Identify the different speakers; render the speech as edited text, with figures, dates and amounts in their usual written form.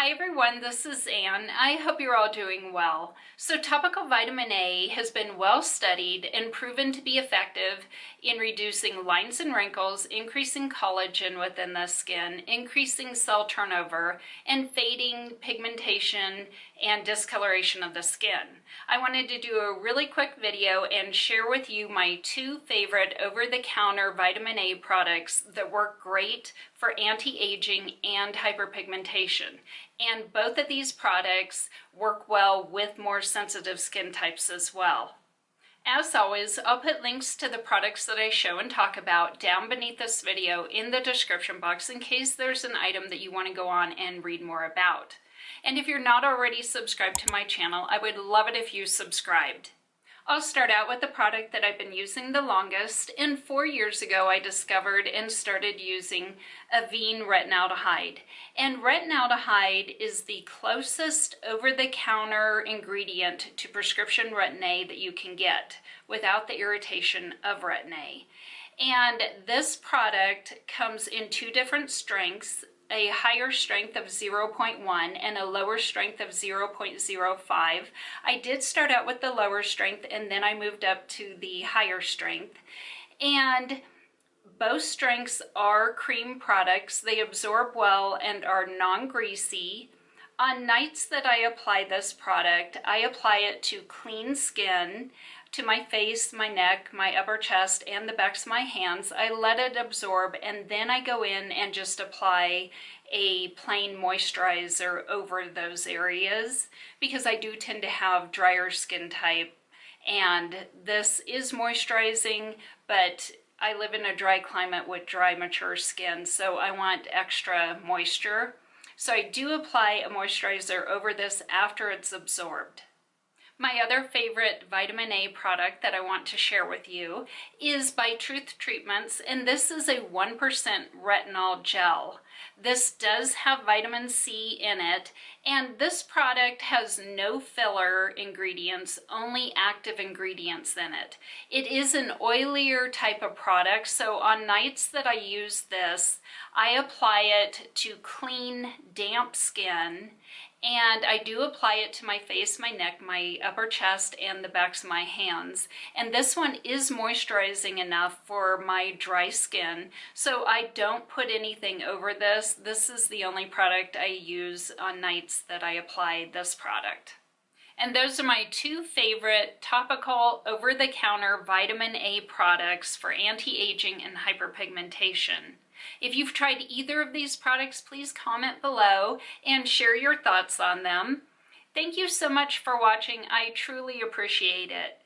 Speaker 1: Hi everyone, this is Anne. I hope you're all doing well. So topical vitamin A has been well studied and proven to be effective in reducing lines and wrinkles, increasing collagen within the skin, increasing cell turnover, and fading pigmentation and discoloration of the skin. I wanted to do a really quick video and share with you my two favorite over-the-counter vitamin A products that work great for anti-aging and hyperpigmentation. And both of these products work well with more sensitive skin types as well. As always, I'll put links to the products that I show and talk about down beneath this video in the description box in case there's an item that you want to go on and read more about. And if you're not already subscribed to my channel, I would love it if you subscribed. I'll start out with the product that I've been using the longest, and 4 years ago I discovered and started using Avine Retinaldehyde. And retinaldehyde is the closest over-the-counter ingredient to prescription retin-a that you can get without the irritation of retin-a. And this product comes in two different strengths, a higher strength of 0.1 and a lower strength of 0.05. I did start out with the lower strength and then I moved up to the higher strength. And both strengths are cream products. They absorb well and are non-greasy. On nights that I apply this product, I apply it to clean skin, to my face, my neck, my upper chest, and the backs of my hands. I let it absorb and then I go in and just apply a plain moisturizer over those areas because I do tend to have drier skin type, and this is moisturizing, but I live in a dry climate with dry, mature skin, so I want extra moisture. So I do apply a moisturizer over this after it's absorbed. My other favorite vitamin A product that I want to share with you is by Truth Treatments, and this is a 1% retinol gel. This does have vitamin C in it, and this product has no filler ingredients, only active ingredients in it. It is an oilier type of product, so on nights that I use this, I apply it to clean, damp skin. And I do apply it to my face, my neck, my upper chest, and the backs of my hands. And this one is moisturizing enough for my dry skin, so I don't put anything over this. This is the only product I use on nights that I apply this product. And those are my two favorite topical over-the-counter vitamin A products for anti-aging and hyperpigmentation. If you've tried either of these products, please comment below and share your thoughts on them. Thank you so much for watching. I truly appreciate it.